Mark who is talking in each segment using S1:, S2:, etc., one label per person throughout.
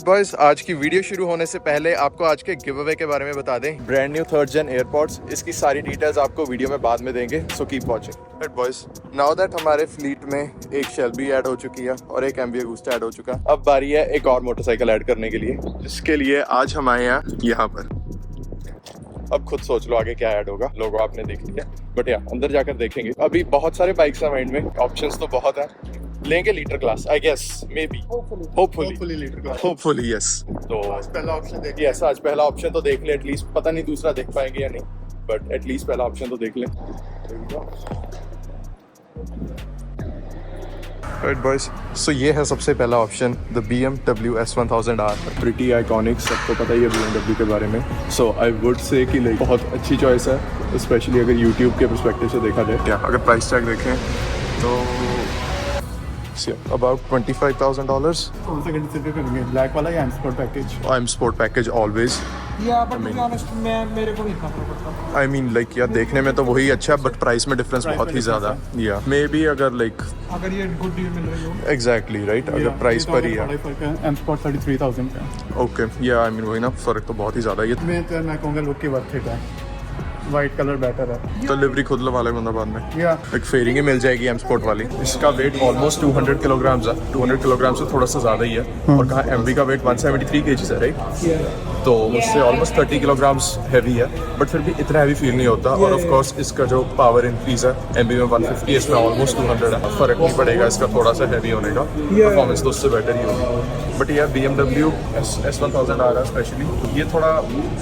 S1: Boys, आज की video शुरू होने से पहले आपको आज के गिव अवे के बारे में बता दें। Brand new 3rd Gen AirPods, इसकी सारी डिटेल्स आपको वीडियो में बाद में देंगे, so keep watching. Right boys, now that हमारे फ्लीट में एक शेल्बी ऐड हो चुकी है और एक एम्बी अगुस्टा ऐड हो चुका है। अब बारी है एक और मोटरसाइकिल ऐड करने के लिए, जिसके लिए आज हम आए हैं यहाँ पर। अब खुद सोच लो आगे क्या ऐड होगा, लोगो आपने देख लिया, बट या अंदर जाकर देखेंगे। अभी बहुत सारे बाइक्स हैं माइंड में, ऑप्शंस तो बहुत है। लेंगे litre class, I guess, maybe, hopefully litre class, hopefully yes. तो
S2: पहला ऑप्शन देखिए।
S1: यस, आज पहला ऑप्शन तो देख ले एटलीस्ट। पता नहीं दूसरा देख पाएंगे या नहीं, बट एटलीस्ट पहला ऑप्शन तो देख ले। राइट बॉयज, सो ये है सबसे पहला option, the BMW S1000R। Pretty iconic, सबको पता ही है BMW के बारे में। सो आई वुड से कि लाइक बहुत अच्छी चॉइस है, स्पेशली अगर YouTube के पर्सपेक्टिव से देखा जाए। क्या अगर प्राइस टैग देखें तो about $25,000।
S2: कौन सा कंसीडर करेंगे, ब्लैक वाला या M sport package?
S1: I'm sport package always।
S2: मेरे को नहीं इतना पड़ता।
S1: I mean like यार देखने में तो वही अच्छा है, बट प्राइस में डिफरेंस बहुत ही ज़्यादा। या मे बी अगर लाइक
S2: अगर ये गुड डील मिल रही हो।
S1: एग्जैक्टली राइट, अगर प्राइस पर ही है।
S2: एम स्पोर्ट 33,000 का।
S1: ओके, या आई मीन वही ना, फ़र्क तो बहुत ही ज़्यादा है।
S2: मैं कहूँगा लुक की वर्थ इट है, वाइट कलर बेटर है।
S1: तो डिलीवरी खुद लगा ले बंदा बाद में।
S2: या
S1: एक फेयरिंग ही मिल जाएगी एम स्पोर्ट वाली। इसका वेट ऑलमोस्ट 200 किलोग्राम्स है, 200 किलोग्राम से थोड़ा सा ज़्यादा ही है। और कहाँ एमवी का वेट 173 kg है, राइट? तो उससे ऑलमोस्ट 30 किलोग्राम्स हैवी है, बट फिर भी इतना हैवी फील नहीं होता। और ऑफ कोर्स इसका जो पावर इंक्रीज है, एमवी में 150, इसमें ऑलमोस्ट 200 है। फर्क नहीं पड़ेगा इसका थोड़ा सा हैवी होने का, परफॉर्मेंस तो उससे बेटर ही होगी। बट यार BMW S1000R स्पेशली, ये थोड़ा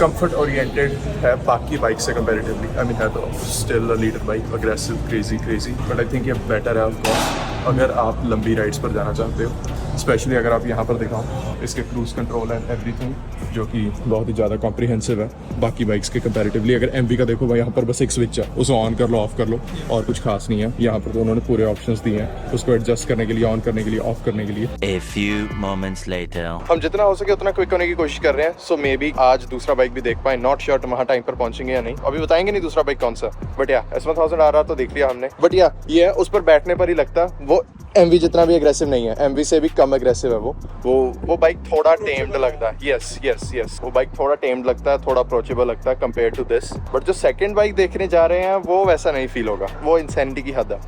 S1: कंफर्ट ओरिएंटेड है बाकी बाइक से कंपैरेटिवली। आई मीन है तो still a leader bike, aggressive, crazy, but I think ये बेटर है ऑफ कोर्स अगर आप लंबी राइड्स पर जाना चाहते हो। स्पेशली अगर आप यहाँ पर दिखाओ इसके क्रूज कंट्रोल एंड एवरीथिंग, जो कि बहुत ही ज़्यादा कॉम्प्रिहेंसिव है बाकी बाइक्स के कंपैरेटिवली। अगर एमवी का देखो भाई, यहाँ पर बस एक स्विच है, उसे ऑन कर लो, ऑफ कर लो, और कुछ खास नहीं है। यहाँ पर तो उन्होंने पूरे ऑप्शंस दिए हैं उसको एडजस्ट करने के लिए, ऑन करने के लिए, ऑफ करने के लिए।
S3: A few moments later.
S1: हम जितना हो सके उतना क्विक होने की कोशिश कर रहे हैं, सो मे बी आज दूसरा बाइक भी देख पाए। नॉट श्योर वहाँ टाइम पर पहुंचेंगे या नहीं, अभी बताएंगे नहीं दूसरा बाइक कौन सा। बट या S1000R तो देख लिया हमने। बट या ये है, उस पर बैठने पर ही लगता वो एमवी जितना भी एग्रेसिव नहीं है, एमवी से भी कम एग्रेसिव है वो बाइक थोड़ा टेम्ड लगता है। यस, वो बाइक थोड़ा टेम्ड लगता है, थोड़ा अप्रोचेबल लगता है कंपेयर टू दिस। बट जो सेकंड बाइक देखने जा रहे हैं वो वैसा नहीं फील होगा, वो इंसैनिटी की हद है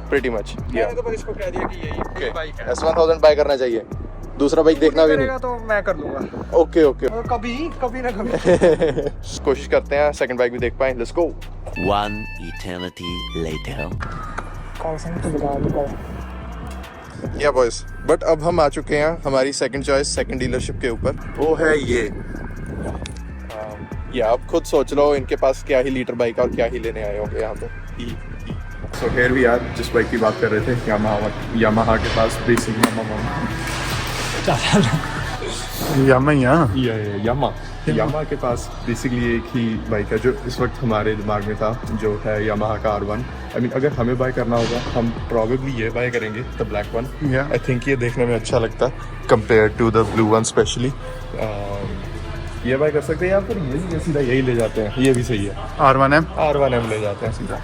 S1: प्रीटी मच।
S2: मैंने तो बस इसको कह दिया कि यही बाइक है।
S1: S1000 बाय करना चाहिए, दूसरा बाइक देखना भी नहीं।
S2: तो मैं कर लूंगा।
S1: ओके
S2: कभी ना कभी
S1: कोशिश करते हैं सेकंड बाइक भी देख पाए। Let's go.
S3: One eternity later.
S1: या बॉयज, बट अब हम आ चुके हैं हमारी सेकंड चॉइस, सेकंड डीलरशिप के ऊपर। वो है ये। या अब खुद सोच लो इनके पास क्या ही लीटर बाइक और क्या ही लेने आए होंगे यहाँ पे। सो हेयर वी आर, जिस बाइक की बात कर रहे थे, यामाहा के पास बेसिक यामाहा के पास बेसिकली एक ही बाइक है जो इस वक्त हमारे दिमाग में था, जो है यामाहा का R1। आई मीन अगर हमें बाय करना होगा हम प्रोबेबली ये बाय करेंगे, the black one. I think ये देखने में अच्छा लगता है compare to the blue one specially. ये बाय कर सकते हैं, या फिर ये सीधा यही ले जाते हैं, ये भी सही है। R1M ले जाते हैं सीधा।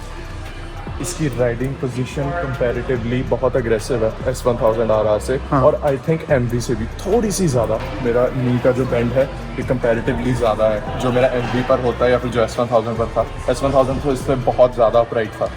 S1: इसकी राइडिंग पोजीशन कंपैरेटिवली बहुत अग्रेसिव है S1000R से। और आई थिंक एमवी से भी थोड़ी सी ज़्यादा। मेरा नी का जो बेंड है ये कंपैरेटिवली ज़्यादा है जो मेरा एमवी पर होता है या फिर जो S1000 पर था। S1000 तो इससे बहुत ज़्यादा अपराइट था।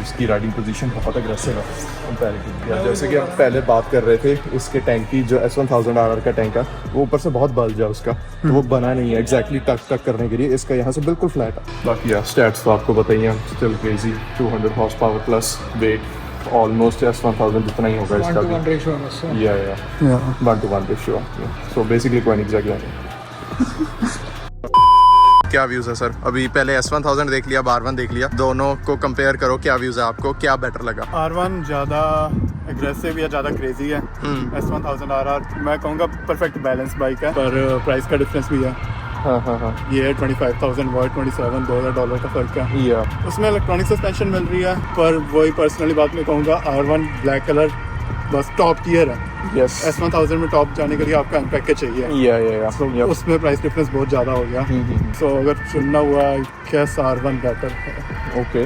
S1: इसकी राइडिंग पोजीशन बहुत अग्रेसिव है कंपैरेटिवली। जैसे कि हम पहले बात कर रहे थे इसके टैंक की, जो S1000R का टैंक है वो ऊपर से बहुत बल्ज है उसका, तो वो बना नहीं है एग्जैक्टली टक करने के लिए। इसका यहाँ से बिल्कुल फ्लैट है। बाकी यार स्टैट्स तो आपको बताइए, still crazy. 200 horse power plus weight almost S1000 जितना ही होगा इसका भी।
S2: 1:1 रेशियो है बस।
S1: या 1:1 रेशियो। सो बेसिकली कोई एग्जैक्टली। क्या व्यूज है सर? अभी पहले S1000 देख लिया, अब R1 देख लिया, दोनों को कंपेयर करो, क्या व्यूज है आपको, क्या बेटर लगा?
S2: R1 ज़्यादा एग्रेसिव या ज़्यादा क्रेजी है। S1000R मैं कहूँगा परफेक्ट बैलेंस बाइक है, पर प्राइस का डिफरेंस भी है।
S1: हाँ।
S2: ये 25,000 वो 27, $2,000 का फ़र्क है। उसमें इलेक्ट्रॉनिक सस्पेंशन मिल रही है, पर वही पर्सनली बात मैं कहूँगा R1 ब्लैक कलर बस टॉप टियर है।
S1: यस,
S2: S1000 में टॉप जाने के लिए आपका पैकेज चाहिए। So, उसमें प्राइस डिफरेंस बहुत ज़्यादा हो गया। सो अगर चुनना हुआ, कैस R1 बेटर है।
S1: ओके,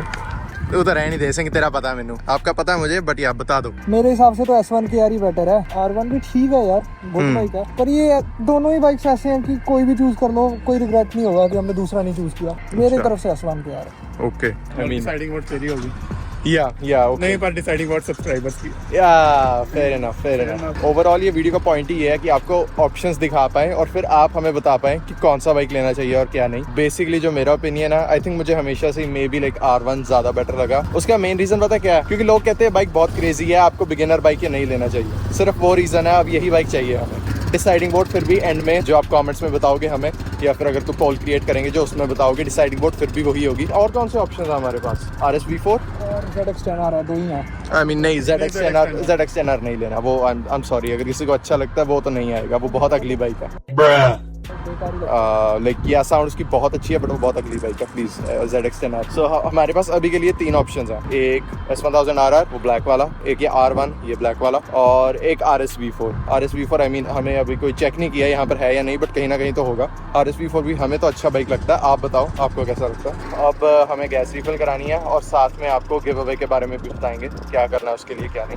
S4: तू तो रहने दे सिंह, तेरा पता है मैनू, आपका पता है मुझे, बट आप बता दो।
S5: मेरे हिसाब से तो S1 की यार ही बेटर है। R1 भी ठीक है यार, गुड बाइक है, पर ये दोनों ही बाइक्स ऐसे हैं कि कोई भी चूज कर लो, कोई रिग्रेट नहीं होगा कि हमने दूसरा नहीं चूज किया। मेरी तरफ से S1 के यार।
S1: Okay, I mean
S2: deciding vote तेरी होगी।
S1: या
S2: नहीं, पर डिसाइडिंग वोट सब्सक्राइबर्स की।
S4: Fair enough. ओवरऑल ये वीडियो का पॉइंट ही ये है कि आपको ऑप्शंस दिखा पाएं और फिर आप हमें बता पाएं कि कौन सा बाइक लेना चाहिए और क्या नहीं। बेसिकली जो मेरा ओपिनियन है, आई थिंक मुझे हमेशा से मे बी लाइक R1 ज्यादा बेटर लगा। उसका मेन रीजन पता क्या है? क्योंकि लोग कहते हैं बाइक बहुत क्रेजी है, आपको बिगिनर बाइक नहीं लेना चाहिए, सिर्फ वो रीजन है। अब यही बाइक चाहिए हमें। डिसाइडिंग वोट फिर भी एंड में जो आप कमेंट्स में बताओगे हमें, या फिर अगर तो पोल क्रिएट करेंगे जो उसमें बताओगे, डिसाइडिंग वोट फिर भी वही होगी। और कौन से ऑप्शन है हमारे पास? RS V4
S5: और ZX10R है, दो ही हैं।
S4: आई मीन नहीं, ZX10R नहीं लेना वो। आई एम सॉरी, अगर किसी को अच्छा लगता है वो तो नहीं आएगा, वो बहुत अगली बाइक है। लाइक या साउंड उसकी बहुत अच्छी है, बट वो बहुत अगली बाइक है। Please ZX10R। सो हमारे पास अभी के लिए 3 ऑप्शंस हैं। एक S1000RR, वो ब्लैक वाला, एक ये R1, ये ब्लैक वाला, और एक RS V4। RS V4 I mean हमें अभी कोई चेक नहीं किया यहाँ पर है या नहीं, बट कहीं ना कहीं तो होगा। RS V4 भी हमें तो अच्छा बाइक लगता है। आप बताओ आपको कैसा लगता है? अब हमें गैस रिफिल करानी है और साथ में आपको गिव अवे के बारे में भी बताएंगे क्या करना है उसके लिए, क्या नहीं।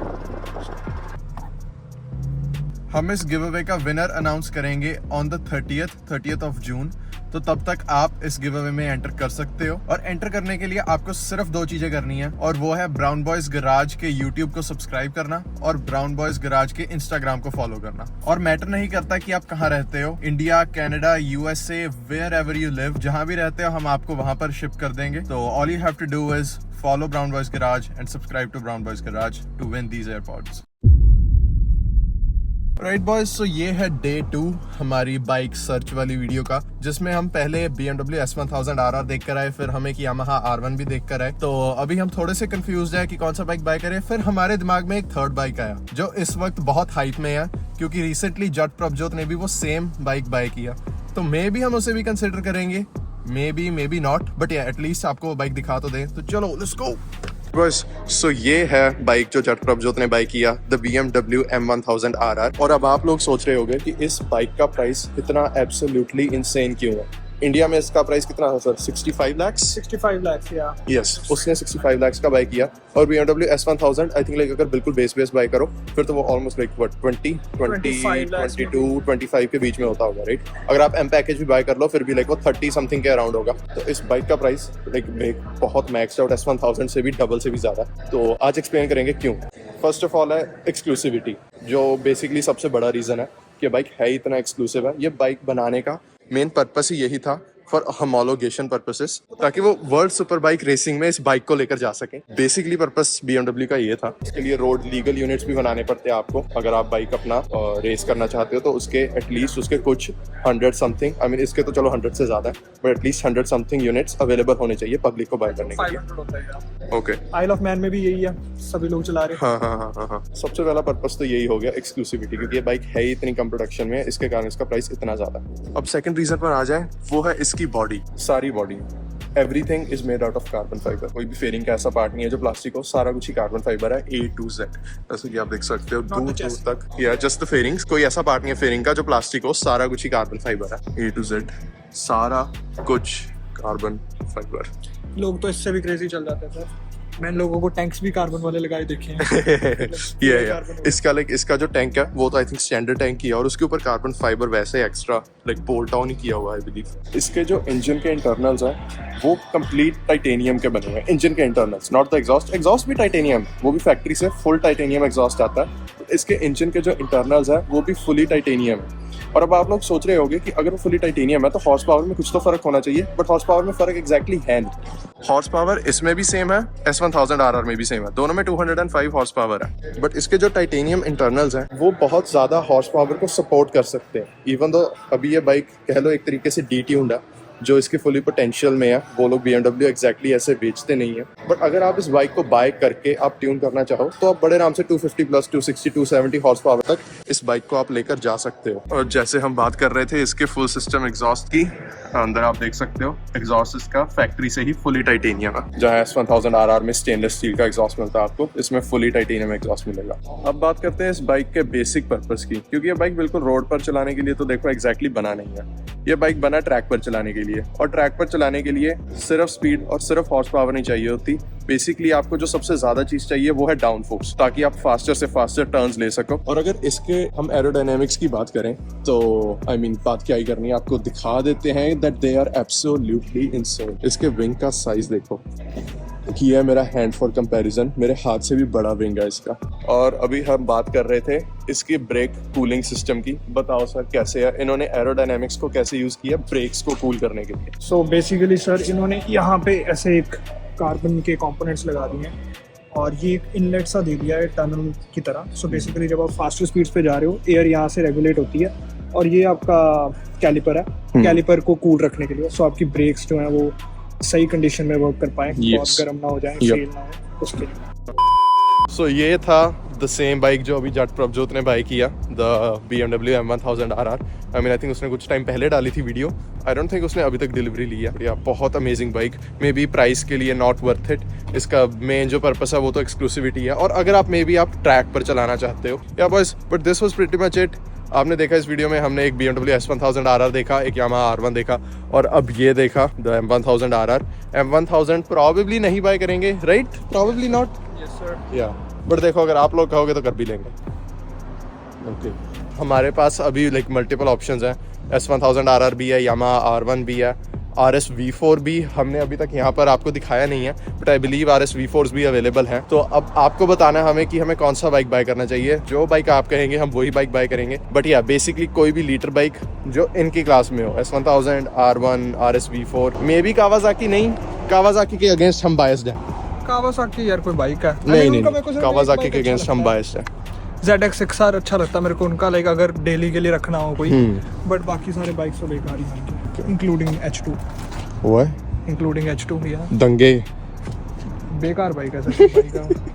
S1: हम इस गिव अवे का विनर अनाउंस करेंगे on the 30th of June. तो तब तक आप इस गिव अवे में एंटर कर सकते हो, और एंटर करने के लिए आपको सिर्फ 2 चीजें करनी है, और वो है ब्राउन बॉयज गराज के YouTube को सब्सक्राइब करना और ब्राउन बॉयज गराज के Instagram को फॉलो करना। और मैटर नहीं करता कि आप कहाँ रहते हो, India, Canada, USA, wherever you live, जहां भी रहते हो हम आपको वहां पर शिप कर देंगे। तो all you have to do is follow Brown Boys Garage and subscribe to Brown Boys Garage to win these AirPods. Right boys, so ये है डे 2 हमारी बाइक सर्च वाली वीडियो का, जिसमें हम पहले BMW S1000RR देख कर आए, फिर हमें एक Yamaha R1 भी देख कर आए। तो अभी हम थोड़े से कंफ्यूज है कि कौन सा बाइक बाय करें। फिर हमारे दिमाग में एक थर्ड बाइक आया जो इस वक्त बहुत हाइप में है, क्योंकि रिसेंटली जट प्रभजोत ने भी वो सेम बाइक बाय किया। तो मे बी हम उसे भी कंसिडर करेंगे, may be not, but at least आपको वो बाइक दिखा तो दे। तो चलो लेट्स गो बस। सो ये है बाइक जो जट प्रभजोत ने बाय किया, द BMW M1000RR। और अब आप लोग सोच रहे होंगे कि इस बाइक का प्राइस इतना एब्सोल्युटली इनसेन क्यों है। इंडिया में इसका प्राइस कितना है सर? 65 lakhs?
S5: 65 lakhs या
S1: यस, उसने 65 lakhs का बाय किया। और BMW S1000 I think like अगर बिल्कुल बेस बाय करो फिर तो वो ऑलमोस्ट लाइक 25 के बीच में होता होगा, राइट? अगर आप M पैकेज भी बाय कर लो फिर भी लाइक वो 30 समथिंग के अराउंड होगा। तो इस बाइक का प्राइस लाइक बहुत मैक्स्ड आउट S1000 से भी डबल से भी ज्यादा। तो आज एक्सप्लेन करेंगे क्यों। फर्स्ट ऑफ ऑल है एक्सक्लूसिविटी, जो बेसिकली सबसे बड़ा रीजन है कि बाइक है इतना एक्सक्लूसिव है। ये बाइक बनाने का मेन पर्पस ही यही था, फॉर होमोलोगेशन पर्पसेस, ताकि वो वर्ल्ड सुपर बाइक रेसिंग में इस बाइक को लेकर जा सकें। बेसिकली पर्पस BMW का ये था। इसके लिए रोड लीगल यूनिट्स भी बनाने पड़ते हैं आपको, अगर आप बाइक अपना रेस करना चाहते हो तो उसके एटलीस्ट उसके कुछ 100 समथिंग, आई मीन इसके तो चलो 100 से ज्यादा है, but at least 100 something units available होने चाहिए पब्लिक को बाय करने के लिए। ओके,
S5: आइल ऑफ मैन में भी यही है, सभी लोग चला रहे हैं।
S1: हाँ। सबसे पहला पर्पस तो यही हो गया, एक्सक्लूसिविटी, क्योंकि ये बाइक है इतनी कम प्रोडक्शन में, इसके कारण इसका प्राइस इतना ज्यादा। अब सेकंड रीजन पर आ जाए, वो है इसकी बॉडी, सारी body. Everything is made out of carbon fibre. कोई भी फेयरिंग का ऐसा पार्ट नहीं है जो प्लास्टिक हो, सारा कुछ ही कार्बन फाइबर है A to Z। जैसे कि आप देख सकते हो दूर तक, या जस्ट द फेयरिंग्स, कोई ऐसा पार्ट नहीं है फेयरिंग का जो प्लास्टिक हो, सारा कुछ ही कार्बन फाइबर है A to Z, सारा कुछ कार्बन फाइबर।
S5: लोग तो इससे भी क्रेजी चल जाते हैं सर। मैंने लोगों को टैंक्स भी कार्बन वाले लगाए देखे हैं।
S1: इसका जो टैंक है वो तो आई थिंक स्टैंडर्ड टैंक ही है, और उसके ऊपर कार्बन फाइबर वैसे एक्स्ट्रा लाइक बोल्ट ऑन ही किया हुआ है आई बिलीव। इसके जो इंजन के इंटरनल्स हैं वो कंप्लीट टाइटेनियम के बने हुए हैं। इंजन के इंटरनल्स, नॉट द एग्जॉस्ट भी टाइटेनियम, वो भी फैक्ट्री से फुल टाइटेनियम एग्जॉस्ट आता है। तो इसके इंजन के जो इंटरनल्स है वो भी फुली टाइटेनियम है। और अब आप लोग सोच रहे होंगे कि अगर वो फुली टाइटेनियम है तो हॉर्स पावर में कुछ तो फर्क होना चाहिए, बट हॉर्स पावर में फर्क एग्जैक्टली है नहीं। हॉर्स पावर इसमें भी सेम है, S1000RR में भी सेम है, दोनों में 205 हॉर्स पावर है। बट इसके जो टाइटेनियम इंटरनल्स हैं वो बहुत ज्यादा हॉर्स पावर को सपोर्ट कर सकते हैं। इवन दो अभी ये बाइक कह लो एक तरीके से डिट्यून्ड है, जो इसकी फुली पोटेंशियल में है, वो लोग BMW एग्जैक्टली ऐसे बेचते नहीं है। बट अगर आप इस बाइक को बाय करके आप ट्यून करना चाहो तो आप बड़े आराम से 250 प्लस 260 270 हॉर्स पावर तक इस बाइक को आप लेकर जा सकते हो। और जैसे हम बात कर रहे थे इसके फुल सिस्टम एग्जॉस्ट की, अंदर आप देख सकते हो एग्जॉस्ट इसका फैक्ट्री से ही फुली टाइटेनियम है। जहाँ S1000RR में स्टेनलेस स्टील का एग्जॉस्ट मिलता है आपको, इसमें फुली टाइटेनियम एग्जॉस्ट मिलेगा। अब बात करते हैं इस बाइक के बेसिक पर्पस की, क्योंकि ये बाइक बिल्कुल रोड पर चलाने के लिए तो देखो एग्जैक्टली बना नहीं है। ये बाइक बना ट्रैक पर चलाने के लिए, और ट्रैक पर चलाने के लिए सिर्फ स्पीड और सिर्फ हॉर्स पावर नहीं चाहिए होती, बेसिकली आपको जो सबसे ज्यादा चीज चाहिए वो है डाउन फोर्स, ताकि आप फास्टर से फास्टर टर्न्स ले सको। और अगर इसके हम एरोडायनेमिक्स की बात करें तो आई मीन बात क्या ही करनी है, आपको दिखा देते हैं that they are absolutely insane. इसके विंग का साइज देखो, किया है मेरा हैंड फॉर कंपैरिजन, मेरे हाथ से भी बड़ा विंग है इसका। और अभी हम बात कर रहे थे इसकी ब्रेक कूलिंग सिस्टम की। बताओ सर कैसे है, इन्होंने एरोडायनेमिक्स को कैसे यूज किया ब्रेक्स को कूल करने के लिए?
S5: सो बेसिकली सर इन्होंने यहाँ पे ऐसे एक कार्बन के कंपोनेंट्स लगा दिए हैं और ये एक इनलेट सा दे दिया है टनल की तरह। सो बेसिकली जब आप फास्टर स्पीड्स पे जा रहे हो एयर यहाँ से रेगुलेट होती है और ये आपका कैलिपर है, कैलिपर को कूल रखने के लिए। सो आपकी ब्रेक्स जो है वो सही कंडीशन में वर्क कर पाए, बहुत गर्म ना हो जाए, फेल ना हो, उसके लिए।
S1: सो ये था द सेम बाइक जो अभी जट प्रभजोत ने बाई किया, the BMW M1000 RR। I mean I think उसने कुछ टाइम पहले डाली थी वीडियो, आई डोंट थिंक उसने अभी तक डिलीवरी ली है। या बहुत amazing bike, may be price के लिए नॉट वर्थ इट। इसका मेन जो पर्पस है वो तो एक्सक्लूसिविटी है, और अगर आप मे बी आप ट्रैक पर चलाना चाहते हो या बस, but this was pretty much it. आपने देखा इस वीडियो में हमने एक BMW S1000 RR देखा, एक Yamaha R1 देखा, और अब ये देखा the M1000 RR। M1000 probably नहीं बाय करेंगे, right? Probably not.
S5: Yes sir.
S1: या बट देखो अगर आप लोग कहोगे तो कर भी लेंगे। ओके हमारे पास अभी लाइक मल्टीपल ऑप्शंस हैं। S1000 RR भी है, Yamaha R1 भी है, RS V4 भी हमने अभी तक यहाँ पर आपको दिखाया नहीं है, but I believe RS V4s भी अवेलेबल हैं। तो अब आपको बताना है हमें कि हमें कौन सा बाइक बाय करना चाहिए। जो बाइक आप कहेंगे हम वही बाइक बाय करेंगे, बट या बेसिकली कोई भी लीटर बाइक जो इनकी क्लास में हो, S1000 R1 RS V4, may be Kawasaki नहीं, कावासाकी के अगेंस्ट हम बायस्ड हैं।
S5: कावासाकी यार कोई बाइक है?
S1: नहीं कावासाकी के अगेंस्ट हम बायस्ड हैं।
S5: ZX XR अच्छा लगता है मेरे को उनका, लाइक अगर डेली के लिए रखना हो कोई, बट बाकी सारे बाइक्स तो बेकार ही हैं, इंक्लूडिंग H2।
S1: वो है
S5: इंक्लूडिंग H2 भी है,
S1: दंगे
S5: बेकार बाइक है सर बाइक का।